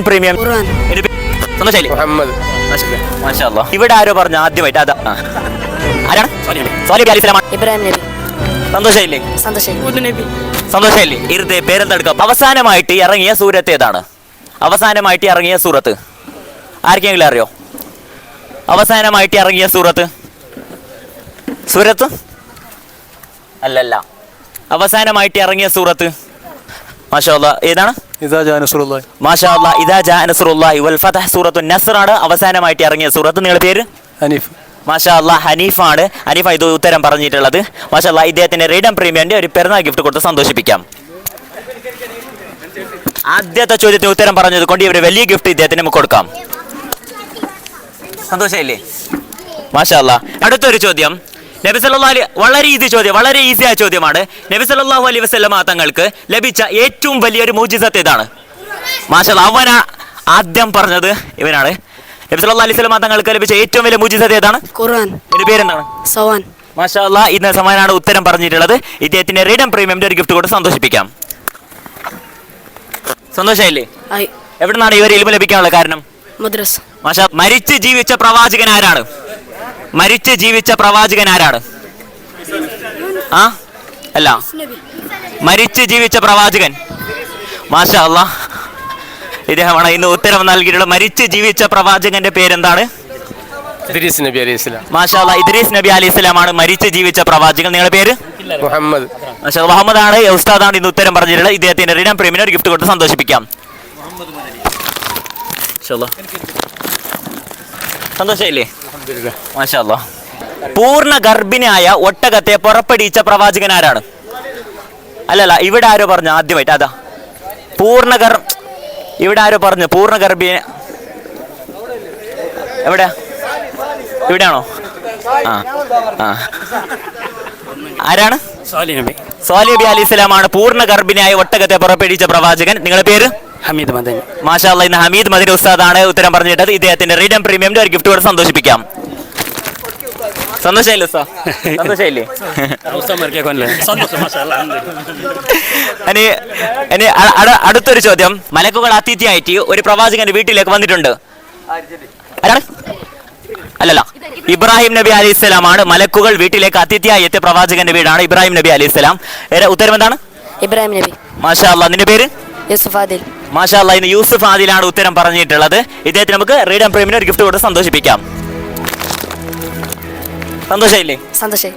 premium ഇവിടെ ആരോ പറഞ്ഞു ആദ്യമായിട്ട് അതാ ആരാണ് സോലിബി അലി സ്വലാം ഇബ്രാഹിം നബി സന്തോഷമില്ലേ സന്തോഷമില്ലേ ഇരുത്തെ പേരെന്തെടുക്കാം അവസാനമായിട്ട് ഇറങ്ങിയ സൂറത്ത് ഏതാണ് അവസാനമായിട്ട് ഇറങ്ങിയ സൂറത്ത് ആർക്കെങ്കിലും അറിയോ അവസാനമായിട്ട് ഇറങ്ങിയ സൂറത്ത് അല്ലല്ല അവസാനമായിട്ട് ഇറങ്ങിയ സൂറത്ത് മാഷാ അല്ലാഹ് ഏതാണ് മാഷാ അല്ലാഹ് ഇദാ ജാഅ നസ്റുല്ലാഹി വൽ ഫതഹ് സൂറത്തുൻ നസ്ർ ആണ് അവസാനമായിട്ട് ഇറങ്ങിയ സൂറത്ത് നിങ്ങളുടെ പേര് ഹനീഫ് മാഷാ അല്ലാഹ് ഹനീഫാണ് ഹനീഫ ഇത് ഉത്തരം പറഞ്ഞിട്ടുള്ളത് മാഷാ അല്ലാഹ് ഇദ്ദേഹത്തിന് റീഡം പ്രീമിയന്റെ ഒരു പെരുന്നാൾ ഗിഫ്റ്റ് കൊടുത്ത് സന്തോഷിപ്പിക്കാം ആദ്യത്തെ ചോദ്യത്തിന് ഉത്തരം പറഞ്ഞത് കൊണ്ട് ഇവിടെ വലിയ ഗിഫ്റ്റ് ഇദ്ദേഹത്തിന് നമുക്ക് കൊടുക്കാം സന്തോഷമില്ലേ മാഷാ അല്ലാഹ് അടുത്തൊരു ചോദ്യം നബി സല്ലല്ലാഹു അലൈഹി വളരെ ഈസിയായ ചോദ്യമാണ് നബി സല്ലല്ലാഹു അലൈഹി വസല്ലമ തങ്ങൾക്ക് ലഭിച്ച ഏറ്റവും വലിയൊരു മുഅ്ജിസത്ത് ഏതാണ് മാഷാ അല്ലാഹ് അവന ആദ്യം പറഞ്ഞത് ഇവനാണ് നബി സല്ലല്ലാഹു അലൈഹി വസല്ലമ തങ്ങൾക്ക് ലഭിച്ച ഏറ്റവും വലിയ മുഅ്ജിസത്ത് ഏതാണ് ഖുർആൻ ഇതിന്റെ പേരെന്താണ് സവാൻ മാഷാ അല്ലാഹ് ഇന്ന് സമാനാണ് ഉത്തരം പറഞ്ഞിട്ടുള്ളത് ഇദ്ദേഹത്തിന്റെ റീഡം പ്രീമിയമിന്റെ ഒരു ഗിഫ്റ്റ് കൊടുത്ത് സന്തോഷിപ്പിക്കാം സന്തോഷമായില്ലേ എവിടുന്നാണ് ഇവർ ഇൽമ ലഭിക്കാനുള്ള കാരണം മദ്രസ മാഷാ മരിച്ചു ജീവിച്ച പ്രവാചകൻ ആരാണ് ആ അല്ല മരിച്ചു ജീവിച്ച പ്രവാചകൻ മാഷാ അല്ലാഹ് ഇദ്ദേഹമാണ് ഇന്ന് ഉത്തരം നൽകിയിട്ടുള്ളത് മരിച്ചു ജീവിച്ച പ്രവാചകന്റെ പേരെന്താണ് ഇദ്രീസ് നബി അലൈഹിസ്സലാം മാഷാ അല്ലാഹ് ഇദ്രീസ് നബി അലൈഹിസ്സലാമാണ് മരിച്ചു ജീവിച്ച പ്രവാചകൻ നിങ്ങളുടെ പേര് മുഹമ്മദ് മാഷാ അല്ലാഹ് മുഹമ്മദ് ആണ് ഉസ്താദാണ് ഇന്ന് ഉത്തരം പറഞ്ഞിട്ടുള്ളത് ഇദ്ദേഹത്തിന്റെ റീഡം പ്രീമിയർ ഒരു ഗിഫ്റ്റ് കൊടുത്ത് സന്തോഷിപ്പിക്കാം സന്തോഷമില്ലേ മാഷാ അല്ലാഹ് പൂർണ്ണ ഗർഭിണിയായ ഒട്ടകത്തെ പുറപ്പെടിച്ച പ്രവാചകൻ ആരാണ് അല്ലല്ല ഇവിടെ ആരോ പറഞ്ഞു ആദ്യമായിട്ട് അതാ ഇവിടെ ആരോ പറഞ്ഞു പൂർണ്ണ ഗർഭിണി എവിടെയാ ഇവിടെയാണോ ആരാണ് സ്വാലിഹ് നബി അലൈഹി സ്വലാമാണ് പൂർണ്ണ ഗർഭിണിയായ ഒട്ടകത്തെ പുറപ്പെടിച്ച പ്രവാചകൻ നിങ്ങളുടെ പേര് ഹമീദ് മദനി മാഷാ അല്ലാഹ് ഇന്ന് ഹമീദ് മദനി ഉസ്താദാണ് ഉത്തരം പറഞ്ഞിട്ടത് ഇദ്ദേഹത്തിന്റെ റീഡം പ്രീമിയമിന്റെ ഒരു ഗിഫ്റ്റ് കൊടുത്ത് സന്തോഷിപ്പിക്കാം സന്തോഷമായില്ലേ സന്തോഷമായില്ലേ അടുത്തൊരു ചോദ്യം മലക്കുകൾ അതിഥിയായിട്ട് ഒരു പ്രവാചകന്റെ വീട്ടിലേക്ക് വന്നിട്ടുണ്ട് ആരാണ് അല്ലല്ല ഇബ്രാഹിം നബി അലൈഹി സ്വലാമാണ് മലക്കുകൾ വീട്ടിലേക്ക് അതിഥിയായി എത്തിയ പ്രവാചകന്റെ വീടാണ് ഇബ്രാഹിം നബി അലൈഹി സ്വലാം ഉത്തരം എന്താണ് ഇബ്രാഹിം നബി മാഷാ അല്ലാഹ് നിന്റെ പേര് യൂസുഫ് ആദിൽ മാഷാ അല്ലാഹ് ഇന്ന് യൂസുഫ് ആദിലാണ് ഉത്തരം പറഞ്ഞിട്ടുള്ളത് ഇദ്ദേഹത്തിന് നമുക്ക് റീഡം പ്രീമിയർ ഒരു ഗിഫ്റ്റ് കൊടുത്ത് സന്തോഷിപ്പിക്കാം സന്തോഷമില്ലേ സന്തോഷം